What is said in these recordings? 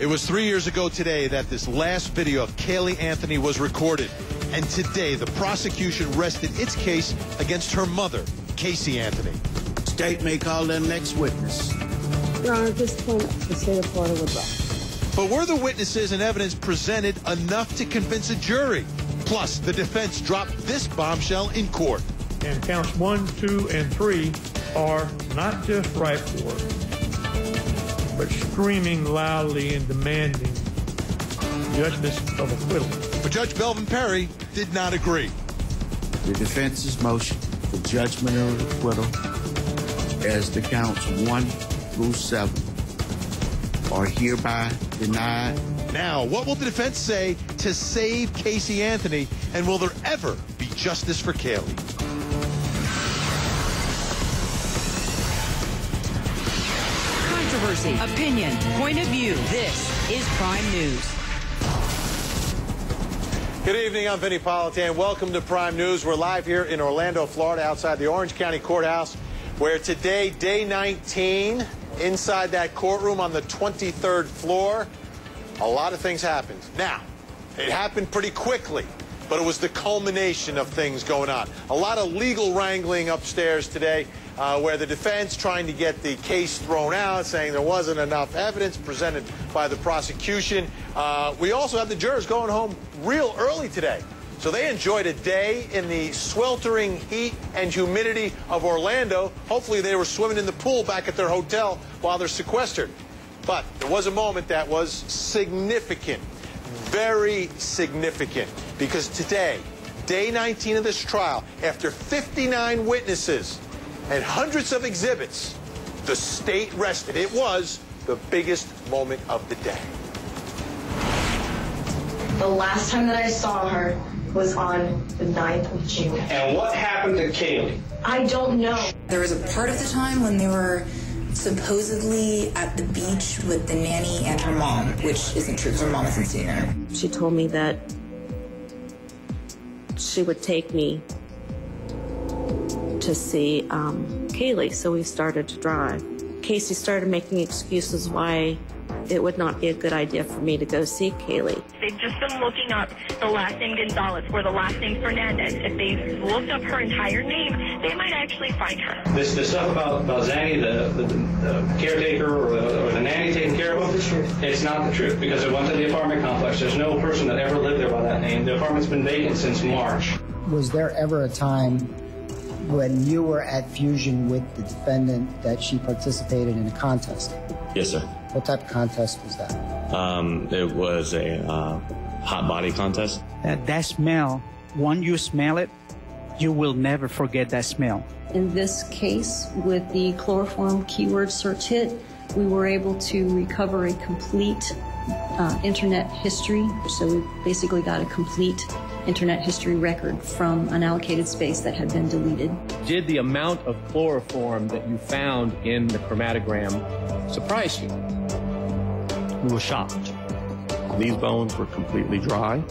It was 3 years ago today that this last video of Caylee Anthony was recorded. And today, the prosecution rested its case against her mother, Casey Anthony. State may call their next witness. Your Honor, at this point, the state of Florida would rest. But were the witnesses and evidence presented enough to convince a jury? Plus, the defense dropped this bombshell in court. And counts 1, 2, and 3 are not just right for it, but screaming loudly and demanding judgment of acquittal. But Judge Belvin Perry did not agree. The defense's motion for judgment of acquittal as to counts 1 through 7 are hereby denied. Now, what will the defense say to save Casey Anthony, and will there ever be justice for Caylee? Controversy, opinion, point of view. This is Prime News. Good evening, I'm Vinnie Politan. Welcome to Prime News. We're live here in Orlando, Florida, outside the Orange County Courthouse, where today, day 19, inside that courtroom on the 23rd floor, a lot of things happened. Now, it happened pretty quickly, but it was the culmination of things going on. A lot of legal wrangling upstairs today, where the defense trying to get the case thrown out, saying there wasn't enough evidence presented by the prosecution. We also had the jurors going home real early today. So they enjoyed a day in the sweltering heat and humidity of Orlando. Hopefully they were swimming in the pool back at their hotel while they're sequestered. But there was a moment that was significant, very significant, because today, day 19 of this trial, after 59 witnesses and hundreds of exhibits, the state rested. It was the biggest moment of the day. The last time that I saw her was on the 9th of June. And what happened to Caylee? I don't know. There was a part of the time when they were supposedly at the beach with the nanny and her mom, which isn't true because her mom hasn't seen her. She told me that she would take me to see Caylee, so we started to drive. Casey started making excuses why it would not be a good idea for me to go see Caylee. They've just been looking up the last name Gonzalez or the last name Fernandez. If they looked up her entire name, they might actually find her. This stuff about Zanny, the caretaker or the nanny taking care of him, it's not the truth, because it went to the apartment complex. There's no person that ever lived there by that name. The apartment's been vacant since March. Was there ever a time when you were at Fusion with the defendant that she participated in a contest? Yes, sir. What type of contest was that? It was a hot body contest. That smell, once you smell it, you will never forget that smell. In this case, with the chloroform keyword search hit, we were able to recover a complete internet history. So we basically got a complete internet history record from unallocated space that had been deleted. Did the amount of chloroform that you found in the chromatogram surprise you? We were shocked. These bones were completely dry.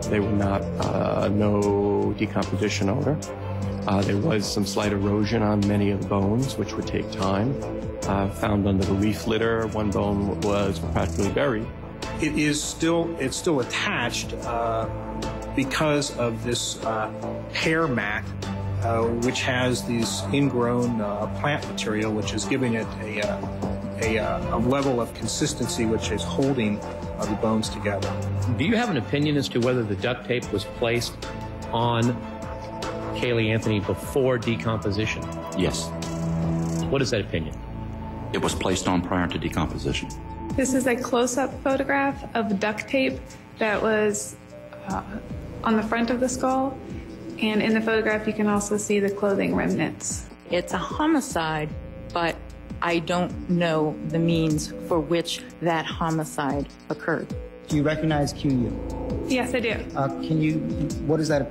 They were not, no decomposition odor. There was some slight erosion on many of the bones, which would take time. Found under the leaf litter, one bone was practically buried. It's still attached because of this hair mat, which has these ingrown plant material, which is giving it a level of consistency which is holding the bones together. Do you have an opinion as to whether the duct tape was placed on Caylee Anthony before decomposition? Yes. What is that opinion? It was placed on prior to decomposition. This is a close-up photograph of duct tape that was on the front of the skull, and in the photograph you can also see the clothing remnants. It's a homicide, but I don't know the means for which that homicide occurred. Do you recognize QU? Yes, I do. What is that?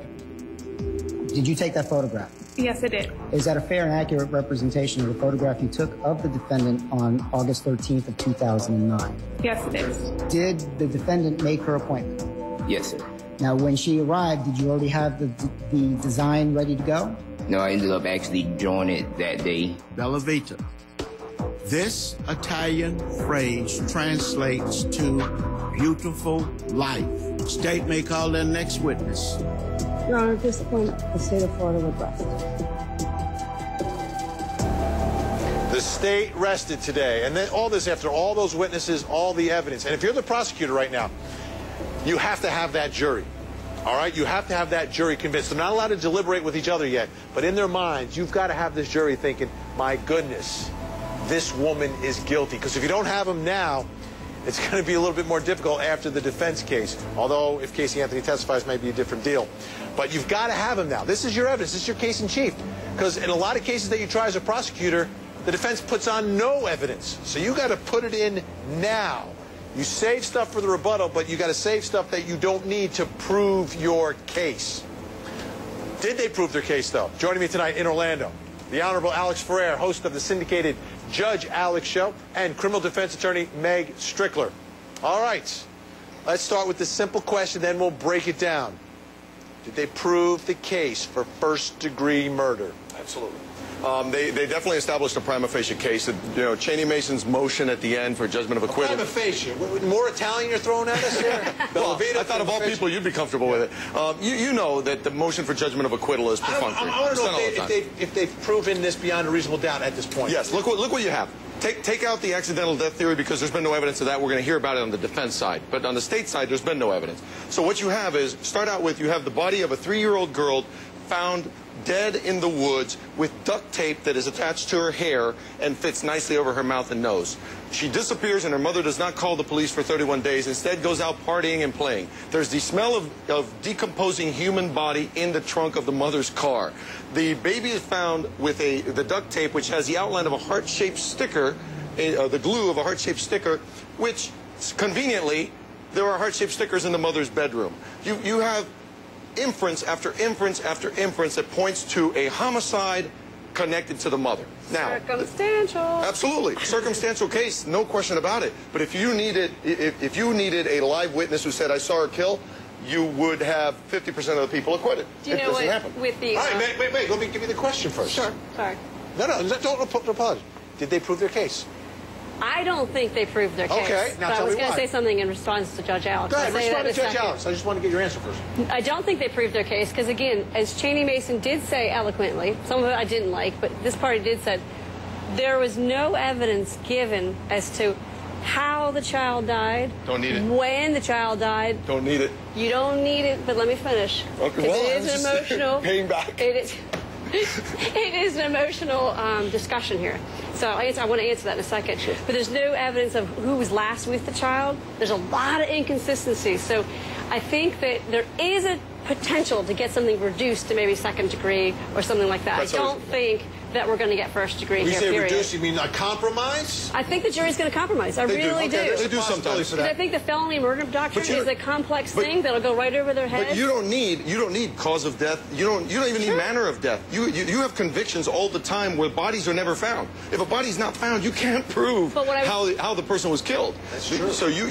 Did you take that photograph? Yes, I did. Is that a fair and accurate representation of the photograph you took of the defendant on August 13th of 2009? Yes, it is. Did the defendant make her appointment? Yes, sir. Now, when she arrived, did you already have the design ready to go? No, I ended up actually drawing it that day. Bella Vita, This Italian phrase translates to beautiful life. State may call their next witness. Your Honor, at this point, the state of Florida would rest. The state rested today, and then all this after all those witnesses, all the evidence. And if you're the prosecutor right now, you have to have that jury. All right? You have to have that jury convinced. They're not allowed to deliberate with each other yet, but in their minds, you've got to have this jury thinking, my goodness, this woman is guilty. Because if you don't have them now, it's going to be a little bit more difficult after the defense case. Although, if Casey Anthony testifies, it might be a different deal. But you've got to have them now. This is your evidence. This is your case in chief. Because in a lot of cases that you try as a prosecutor, the defense puts on no evidence. So you got to put it in now. You save stuff for the rebuttal, but you got to save stuff that you don't need to prove your case. Did they prove their case, though? Joining me tonight in Orlando, the Honorable Alex Ferrer, host of the syndicated Judge Alex Show, and criminal defense attorney Meg Strickler. All right, let's start with the simple question, then we'll break it down. Did they prove the case for first-degree murder? Absolutely. They definitely established a prima facie case. Cheney Mason's motion at the end for judgment of acquittal. Prima facie? More Italian you're throwing at us here? Well, I thought of all people you'd be comfortable with it. You know that the motion for judgment of acquittal is perfunctory. I want to know if they've proven this beyond a reasonable doubt at this point. Yes, look what you have. Take out the accidental death theory because there's been no evidence of that. We're going to hear about it on the defense side. But on the state side, there's been no evidence. So what you have is, start out with, you have the body of a 3-year-old girl found dead in the woods with duct tape that is attached to her hair and fits nicely over her mouth and nose. She disappears and her mother does not call the police for 31 days, instead goes out partying and playing. There's the smell of decomposing human body in the trunk of the mother's car. The baby is found with the duct tape, which has the outline of a heart-shaped sticker, the glue of a heart-shaped sticker, which conveniently, there are heart-shaped stickers in the mother's bedroom. You have inference after inference after inference that points to a homicide connected to the mother. Now, circumstantial. Absolutely, circumstantial case, no question about it. But if you needed a live witness who said, "I saw her kill," you would have 50% of the people acquitted. Do you know what? Happen. With the all right, wait. Let me give you the question first. Sure. Sorry. No, don't apologize. Did they prove their case? I don't think they proved their case. Okay, now but tell I was me going why. to say something in response to Judge Alex. Go ahead, respond to Judge Alex. I just want to get your answer first. I don't think they proved their case because, again, as Cheney Mason did say eloquently, some of it I didn't like, but this party did say, there was no evidence given as to how the child died. Don't need it. When the child died. Don't need it. You don't need it, but let me finish. Okay, well, it is emotional. Paying back. It is an emotional discussion here. So I want to answer that in a second. Sure. But there's no evidence of who was last with the child. There's a lot of inconsistencies. So I think that there is a potential to get something reduced to maybe second degree or something like that. I don't think that we're going to get first degree here, period. When you say reduce, you mean a compromise? I think the jury's going to compromise. I really do. They do sometimes. Because I think the felony murder doctrine is a complex thing that'll go right over their heads. But you don't need cause of death. You don't even need manner of death. You have convictions all the time where bodies are never found. If a body's not found, you can't prove how the person was killed. That's true. So you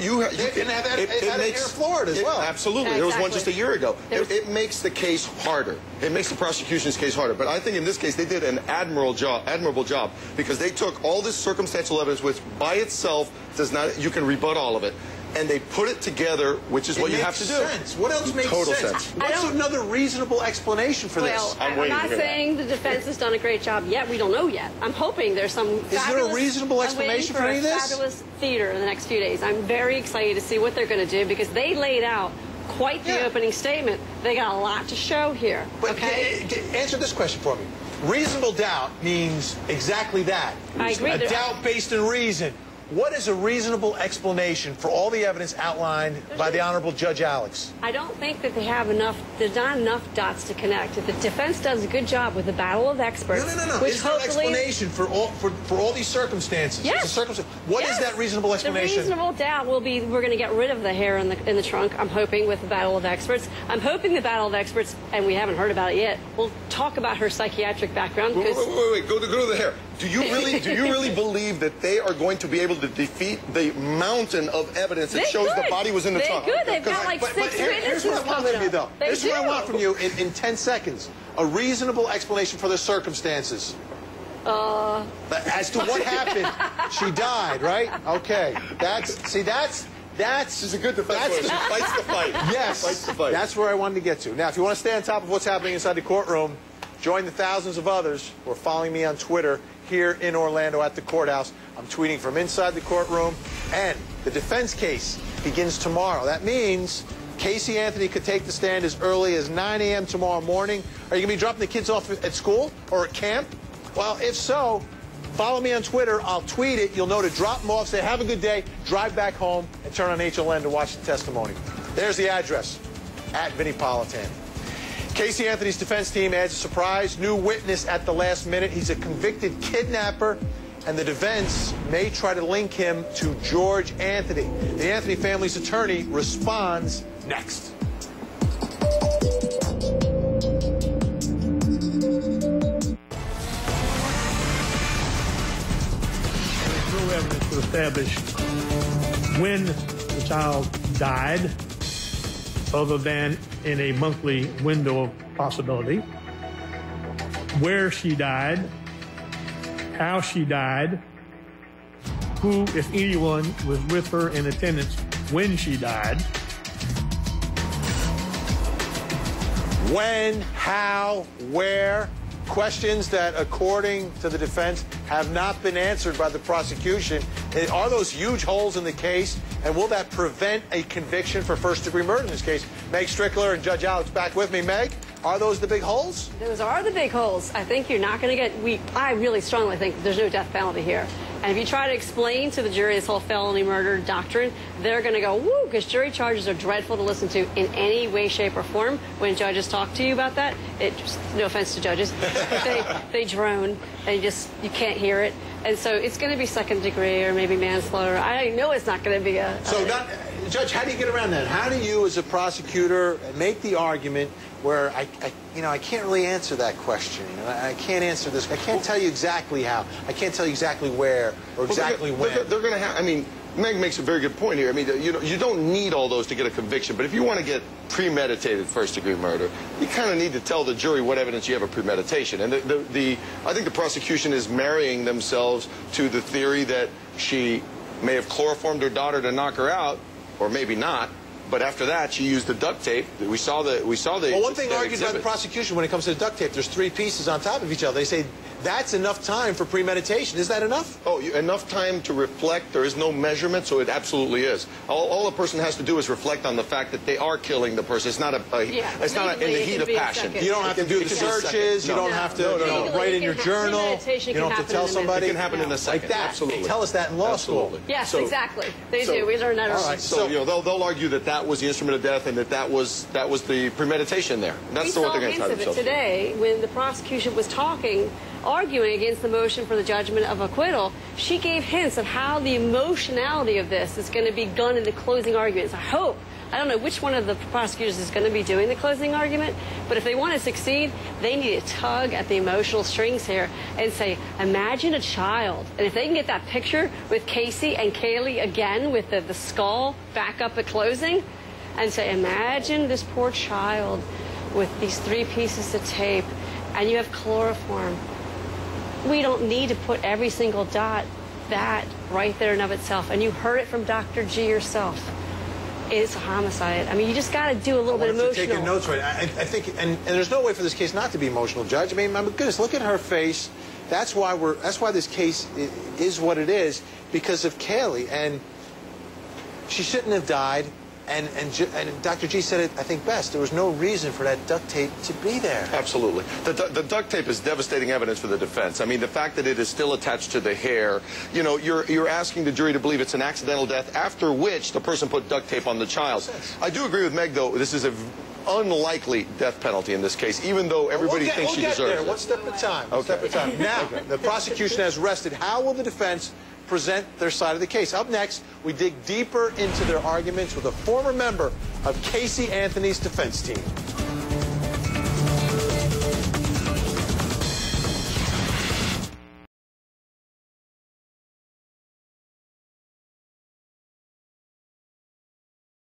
can have that in Florida as well. Absolutely. Exactly. There was one just a year ago. It makes the case harder. It makes the prosecution's case harder. But I think in this case they did an admirable job because they took all this circumstantial evidence, which by itself does not, you can rebut all of it, and they put it together, which is what you have to do. Sense. What else makes sense? What's another reasonable explanation for this? I'm not saying the defense has done a great job yet. We don't know yet. I'm hoping there's some Is there a reasonable explanation for any of this? Fabulous theater in the next few days. I'm very excited to see what they're going to do because they laid out quite the opening statement. They got a lot to show here. But answer this question for me. Reasonable doubt means exactly that. I agree. A doubt based in reason. What is a reasonable explanation for all the evidence outlined by the Honorable Judge Alex? I don't think that they have enough, there's not enough dots to connect. If the defense does a good job with the battle of experts. No. Which is there an explanation for all these circumstances? Yes. What is that reasonable explanation? The reasonable doubt will be we're going to get rid of the hair in the trunk, I'm hoping, with the battle of experts. I'm hoping the battle of experts, and we haven't heard about it yet, will talk about her psychiatric background. Wait, go to the hair. Do you really believe that they are going to be able to defeat the mountain of evidence that shows the body was in the trunk? They've got like 6 witnesses coming up. Here's what I want from you in 10 seconds. A reasonable explanation for the circumstances. As to what happened, she died, right? Okay. That's This is a good defense. She fights the fight. Yes. Fights the fight. That's where I wanted to get to. Now, if you want to stay on top of what's happening inside the courtroom, join the thousands of others who are following me on Twitter here in Orlando at the courthouse. I'm tweeting from inside the courtroom, and the defense case begins tomorrow. That means Casey Anthony could take the stand as early as 9 a.m. tomorrow morning. Are you going to be dropping the kids off at school or at camp? Well, if so, follow me on Twitter. I'll tweet it. You'll know to drop them off, say, have a good day, drive back home, and turn on HLN to watch the testimony. There's the address, at Vinnie Politan. Casey Anthony's defense team adds a surprise new witness at the last minute. He's a convicted kidnapper, and the defense may try to link him to George Anthony. The Anthony family's attorney responds next. No evidence to establish when the child died, other than in a monthly window of possibility, where she died, how she died, who, if anyone, was with her in attendance when she died. When, how, where, questions that, according to the defense, have not been answered by the prosecution. Are those huge holes in the case, and will that prevent a conviction for first-degree murder in this case? Meg Strickler and Judge Alex back with me. Meg, are those the big holes? Those are the big holes. I think you're not going to get, I really strongly think there's no death penalty here. And if you try to explain to the jury this whole felony murder doctrine, they're going to go, woo, because jury charges are dreadful to listen to in any way, shape, or form. When judges talk to you about that, no offense to judges, they drone, and you can't hear it. And so it's going to be second degree or maybe manslaughter. I know it's not going to be a... Judge, how do you get around that? How do you, as a prosecutor, make the argument where I can't really answer that question. I can't answer this. I can't tell you exactly how. I can't tell you exactly where or exactly when. They're going to have, I mean, Meg makes a very good point here. I mean, you don't need all those to get a conviction, but if you want to get premeditated first-degree murder, you kind of need to tell the jury what evidence you have of premeditation. And I think the prosecution is marrying themselves to the theory that she may have chloroformed her daughter to knock her out, or maybe not. But after that, she used the duct tape. We saw the. Well, one thing argued by the prosecution when it comes to the duct tape, there's 3 pieces on top of each other. They say that's enough time for premeditation. Is that enough? Oh, enough time to reflect. There is no measurement, so it absolutely is. All a person has to do is reflect on the fact that they are killing the person. It's not in the heat of passion. You don't have to do the searches. You don't have to write in your journal. You don't have to tell somebody. It can happen in a second. Like that. Absolutely. They tell us that in law school. Yes, exactly. They do. We learn that early. All right. So they'll argue that was the instrument of death and that was the premeditation there. That's what they're going to tell themselves. Today, when the prosecution was arguing against the motion for the judgment of acquittal, she gave hints of how the emotionality of this is going to be done in the closing arguments. I don't know which one of the prosecutors is going to be doing the closing argument, but if they want to succeed, they need to tug at the emotional strings here and say, imagine a child. And if they can get that picture with Casey and Kaylee again with the skull back up at closing, and say, imagine this poor child with these 3 pieces of tape, and you have chloroform. We don't need to put every single dot that right there in of itself. And you heard it from Dr. G yourself. It's a homicide. I mean, you just got to do a little bit emotional. Taking notes right. I think, and there's no way for this case not to be emotional, Judge. I mean, my goodness, look at her face. That's why this case is what it is, because of Kaylee, and she shouldn't have died. And Dr. G said it, I think, best. There was no reason for that duct tape to be there. Absolutely. The duct tape is devastating evidence for the defense. I mean, the fact that it is still attached to the hair, you're asking the jury to believe it's an accidental death, after which the person put duct tape on the child. I do agree with Meg, though. This is an unlikely death penalty in this case, even though everybody thinks she deserves it. One step at a time. One step at a time. Now, the prosecution has rested. How will the defense present their side of the case? Up next, we dig deeper into their arguments with a former member of Casey Anthony's defense team.